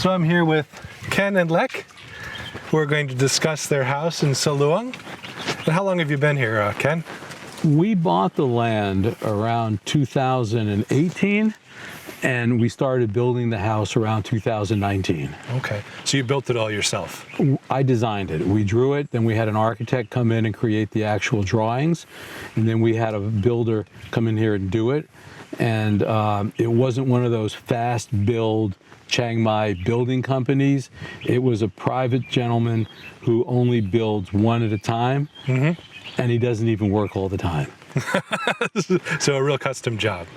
So I'm here with Ken and Lek, who are going to discuss their house in Soluang. And how long have you been here, Ken? We bought the land around 2018, and we started building the house around 2019. Okay, so you built it all yourself? I designed it. We drew it, then we had an architect come in and create the actual drawings, and then we had a builder come in here and do it. And it wasn't one of those fast build Chiang Mai building companies. It was a private gentleman who only builds one at a time, and he doesn't even work all the time. So a real custom job.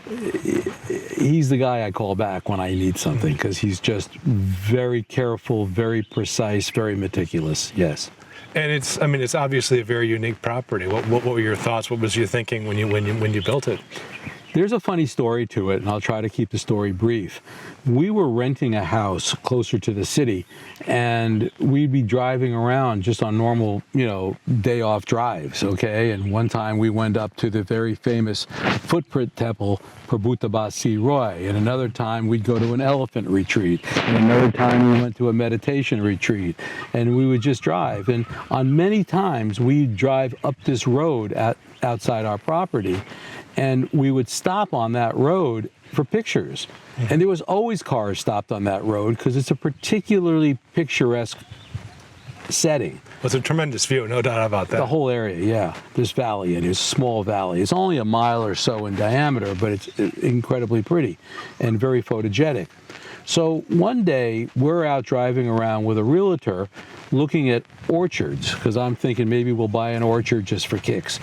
He's the guy I call back when I need something, because he's just very careful, very precise, very meticulous. Yes. And it's obviously a very unique property. What were your thoughts? What was your thinking when you built it? There's a funny story to it, and I'll try to keep the story brief. We were renting a house closer to the city, and we'd be driving around just on normal, day off drives, okay? And one time we went up to the very famous footprint temple, Prabhutabasi Roy, and another time we'd go to an elephant retreat, and another time we went to a meditation retreat, and we would just drive. And on many times we'd drive up this road outside our property, and we would stop on that road for pictures. And there was always cars stopped on that road because it's a particularly picturesque setting. Well, it's a tremendous view, no doubt about that. The whole area, yeah. This valley, it is a small valley. It's only a mile or so in diameter, but it's incredibly pretty and very photogenic. So one day we're out driving around with a realtor looking at orchards, because I'm thinking maybe we'll buy an orchard just for kicks.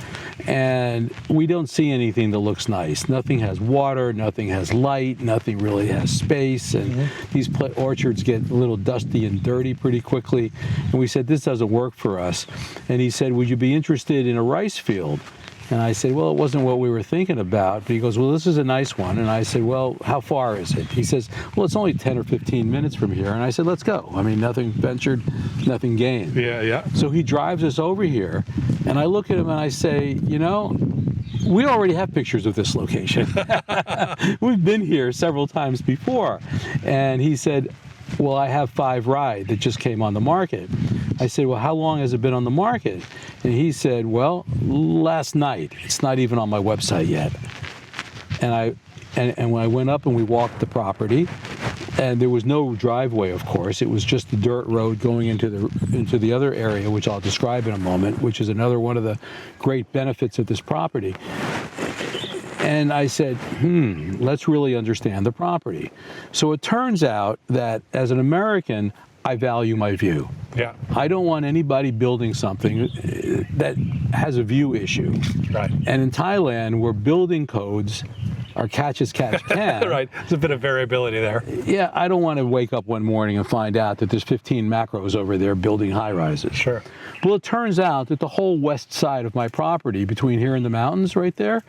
And we don't see anything that looks nice. Nothing has water, nothing has light, nothing really has space. And these orchards get a little dusty and dirty pretty quickly. And we said, this doesn't work for us. And he said, would you be interested in a rice field? And I said, well, it wasn't what we were thinking about. But he goes, well, this is a nice one. And I said, well, how far is it? He says, well, it's only 10 or 15 minutes from here. And I said, let's go. I mean, nothing ventured, nothing gained. Yeah. So he drives us over here. And I look at him and I say, we already have pictures of this location. We've been here several times before. And he said, well, I have 5 Rye that just came on the market. I said, well, how long has it been on the market? And he said, well, last night. It's not even on my website yet. And when I went up and we walked the property, and there was no driveway, of course. It was just the dirt road going into the other area, which I'll describe in a moment, which is another one of the great benefits of this property. And I said, let's really understand the property. So it turns out that as an American, I value my view. Yeah. I don't want anybody building something that has a view issue. Right. And in Thailand, where building codes are catch as catch can. Right. There's a bit of variability there. Yeah, I don't want to wake up one morning and find out that there's 15 macros over there building high rises. Sure. Well, it turns out that the whole west side of my property, between here and the mountains right there,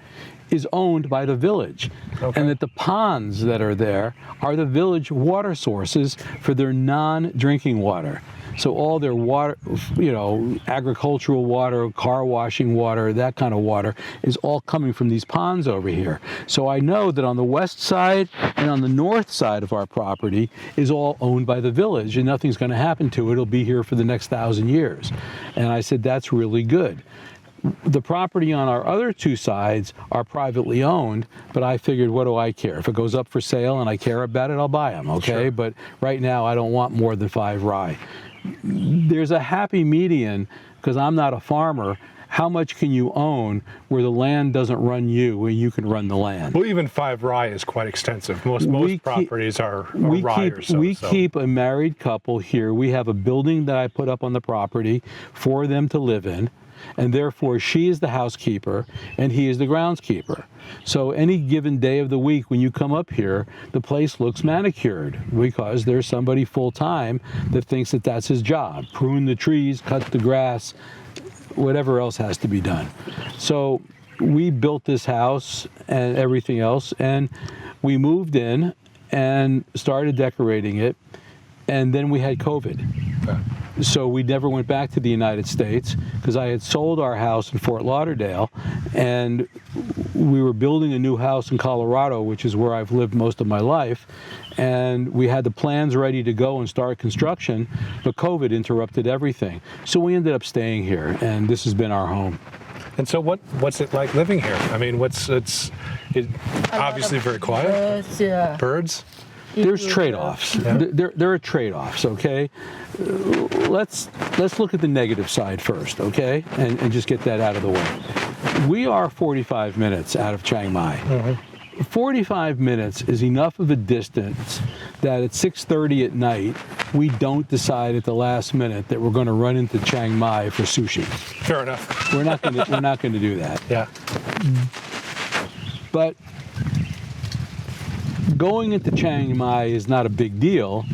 is owned by the village. Okay. And that the ponds that are there are the village water sources for their non-drinking water. So all their water, agricultural water, car washing water, that kind of water is all coming from these ponds over here. So I know that on the west side and on the north side of our property is all owned by the village, and nothing's going to happen to it. It'll be here for the next 1,000 years. And I said, that's really good. The property on our other 2 sides are privately owned, but I figured, what do I care? If it goes up for sale and I care about it, I'll buy them, okay? Sure. But right now, I don't want more than 5 Rye. There's a happy median, because I'm not a farmer. How much can you own where the land doesn't run you, where you can run the land? Well, even 5 Rye is quite extensive. Most properties are Rye or so. We keep a married couple here. We have a building that I put up on the property for them to live in. And therefore, she is the housekeeper and he is the groundskeeper. So any given day of the week when you come up here, the place looks manicured because there's somebody full-time that thinks that that's his job. Prune the trees, cut the grass, whatever else has to be done. So we built this house and everything else, and we moved in and started decorating it, and then we had COVID. Okay. So we never went back to the United States because I had sold our house in Fort Lauderdale, and we were building a new house in Colorado, which is where I've lived most of my life. And we had the plans ready to go and start construction, but COVID interrupted everything. So we ended up staying here, and this has been our home. And so what's it like living here? I mean, it's obviously very quiet. Birds, yeah. Birds? There's trade-offs. Yeah. There are trade-offs, okay? Let's look at the negative side first, okay? And just get that out of the way. We are 45 minutes out of Chiang Mai. Mm-hmm. 45 minutes is enough of a distance that at 6:30 at night, we don't decide at the last minute that we're going to run into Chiang Mai for sushi. Fair enough. We're not going to do that. Yeah. But going into Chiang Mai is not a big deal.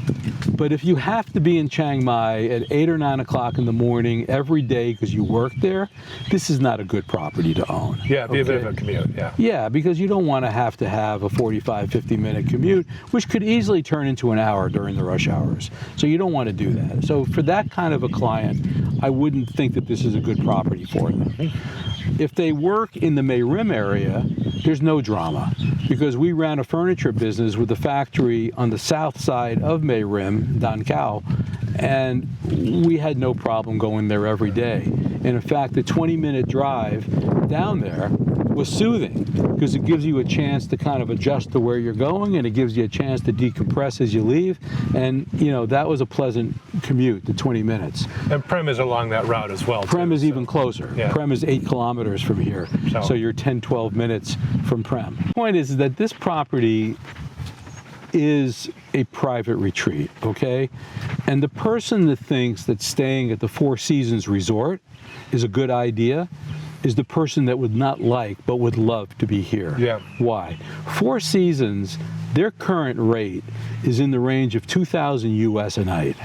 But if you have to be in Chiang Mai at 8 or 9 o'clock in the morning every day because you work there, this is not a good property to own. Yeah, it'd be a bit of a commute, yeah. Yeah, because you don't want to have a 45, 50-minute commute, which could easily turn into an hour during the rush hours. So you don't want to do that. So for that kind of a client, I wouldn't think that this is a good property for them. If they work in the Mae Rim area, there's no drama because we ran a furniture business with a factory on the south side of Mae Rim, Dan Cao, and we had no problem going there every day. And in fact, the 20-minute drive down there was soothing because it gives you a chance to kind of adjust to where you're going, and it gives you a chance to decompress as you leave. And, you know, that was a pleasant commute, the 20 minutes. And Prem is along that route as well. Prem is even closer. Yeah. Prem is 8 kilometers from here. So you're 10, 12 minutes from Prem. The point is that this property is a private retreat, okay? And the person that thinks that staying at the Four Seasons Resort is a good idea is the person that would not like but would love to be here. Yeah. Why? Four Seasons, their current rate is in the range of 2,000 US a night.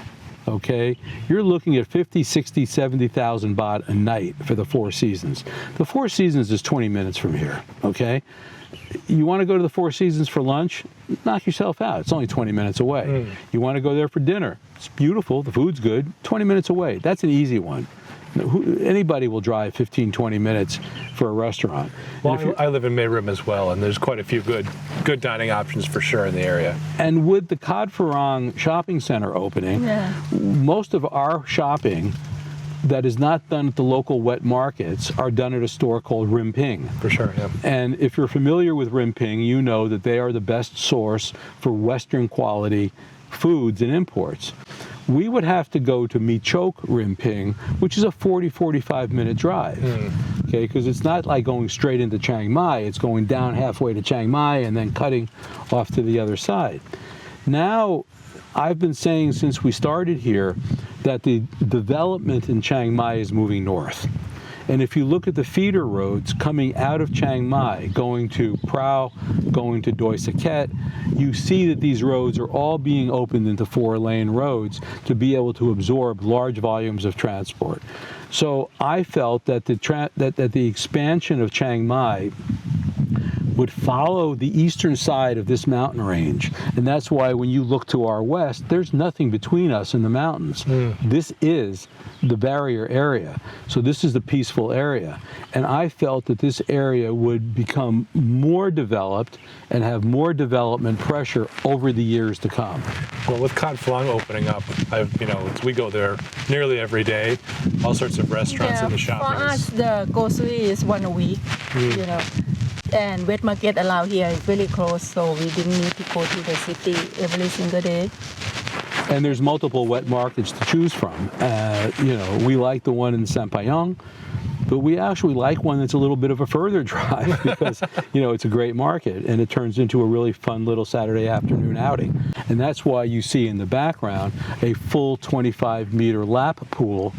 Okay, you're looking at 50, 60, 70,000 baht a night for the Four Seasons. The Four Seasons is 20 minutes from here. Okay, you want to go to the Four Seasons for lunch? Knock yourself out. It's only 20 minutes away. You want to go there for dinner? It's beautiful. The food's good. 20 minutes away. That's an easy one. Anybody will drive 15, 20 minutes for a restaurant. Well, I live in Mae Rim as well, and there's quite a few good dining options for sure in the area. And with the Khad Pharang shopping center opening, most of our shopping that is not done at the local wet markets are done at a store called Rim Ping. For sure, yeah. And if you're familiar with Rim Ping, you know that they are the best source for Western quality foods and imports. We would have to go to Mi Chok Rim Ping, which is a 40, 45-minute drive, okay? Because it's not like going straight into Chiang Mai. It's going down halfway to Chiang Mai and then cutting off to the other side. Now, I've been saying since we started here that the development in Chiang Mai is moving north. And if you look at the feeder roads coming out of Chiang Mai, going to Prao, going to Doi Saket, you see that these roads are all being opened into 4-lane roads to be able to absorb large volumes of transport. So I felt that the expansion of Chiang Mai would follow the eastern side of this mountain range. And that's why when you look to our west, there's nothing between us and the mountains. This is the barrier area. So this is the peaceful area. And I felt that this area would become more developed and have more development pressure over the years to come. Well, with Khad Pharang opening up, we go there nearly every day. All sorts of restaurants in the shopping. For us, the grocery is one a week, you know. And wet market around here is very close, so we didn't need to go to the city every single day. And there's multiple wet markets to choose from. We like the one in Sampayong, but we actually like one that's a little bit of a further drive because, it's a great market and it turns into a really fun little Saturday afternoon outing. And that's why you see in the background a full 25-meter lap pool.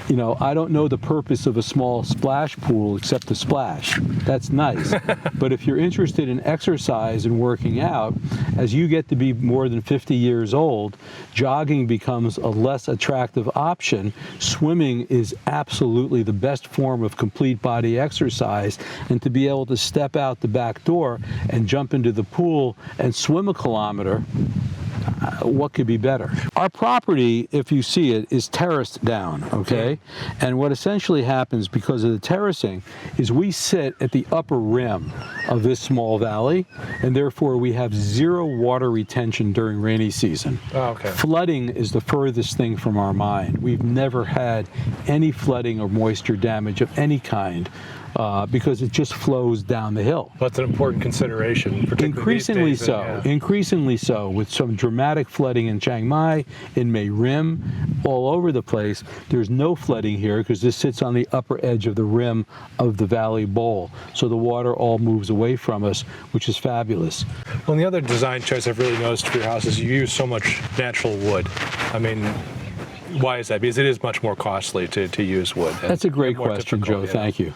I don't know the purpose of a small splash pool except to splash. That's nice. But if you're interested in exercise and working out, as you get to be more than 50 years old, jogging becomes a less attractive option. Swimming is absolutely the best form of complete body exercise. And to be able to step out the back door and jump into the pool and swim a kilometer, what could be better? Our property, if you see it, is terraced down, okay? And what essentially happens because of the terracing is we sit at the upper rim of this small valley, and therefore we have zero water retention during rainy season. Oh, okay. Flooding is the furthest thing from our mind. We've never had any flooding or moisture damage of any kind. Because it just flows down the hill. That's an important consideration, particularly Increasingly these days, so, yeah. increasingly so, with some dramatic flooding in Chiang Mai, in Mae Rim, all over the place. There's no flooding here because this sits on the upper edge of the rim of the valley bowl. So the water all moves away from us, which is fabulous. Well, and the other design choice I've really noticed for your house is you use so much natural wood. I mean, why is that? Because it is much more costly to use wood. That's a great question, Joe. Yeah. Thank you.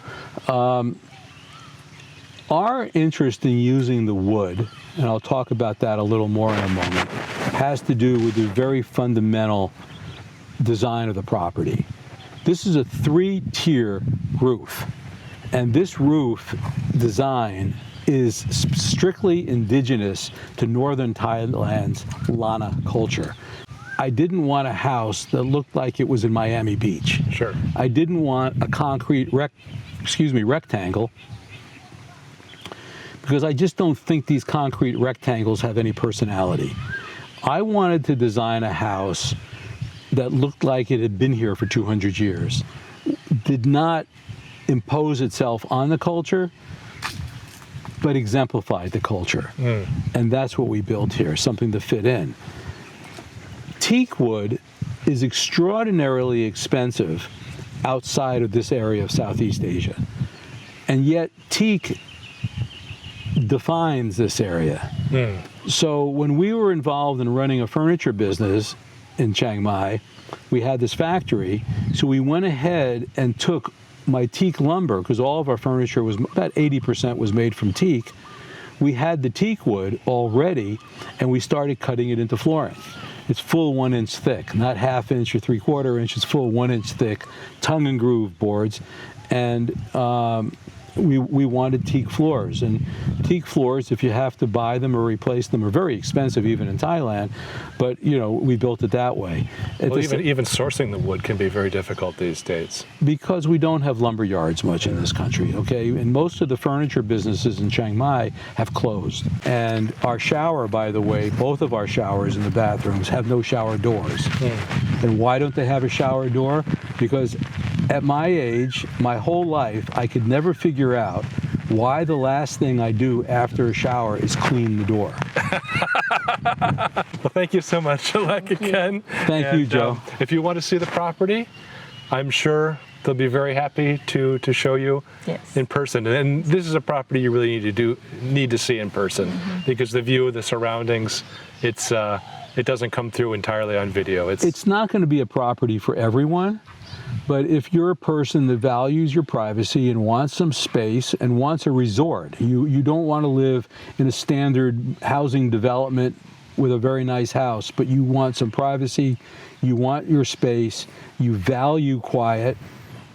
Our interest in using the wood, and I'll talk about that a little more in a moment, has to do with the very fundamental design of the property. This is a 3-tier roof, and this roof design is strictly indigenous to northern Thailand's Lana culture. I didn't want a house that looked like it was in Miami Beach. Sure. I didn't want a concrete rectangle, because I just don't think these concrete rectangles have any personality. I wanted to design a house that looked like it had been here for 200 years, did not impose itself on the culture, but exemplified the culture. And that's what we built here, something to fit in. Teak wood is extraordinarily expensive outside of this area of Southeast Asia. And yet teak defines this area. So when we were involved in running a furniture business in Chiang Mai, we had this factory. So we went ahead and took my teak lumber, because all of our furniture was about 80% was made from teak. We had the teak wood already, and we started cutting it into flooring. It's full 1 inch thick, not ½ inch or 3/4 inch. It's full 1 inch thick, tongue and groove boards, and we wanted teak floors. And teak floors, if you have to buy them or replace them, are very expensive even in Thailand. But you know, we built it that way. Well, even sourcing the wood can be very difficult these days. Because we don't have lumber yards much in this country, okay? And most of the furniture businesses in Chiang Mai have closed. And our shower, by the way, both of our showers in the bathrooms have no shower doors. And why don't they have a shower door? Because at my age, my whole life, I could never figure out why the last thing I do after a shower is clean the door. Well, thank you so much, Alec, again. Thank you, Joe. If you want to see the property, I'm sure they'll be very happy to show you in person. And this is a property you really need to see in person, because the view of the surroundings, it doesn't come through entirely on video. It's not going to be a property for everyone. But if you're a person that values your privacy and wants some space and wants a resort, you don't want to live in a standard housing development with a very nice house, but you want some privacy, you want your space, you value quiet,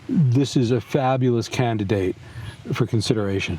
this is a fabulous candidate for consideration.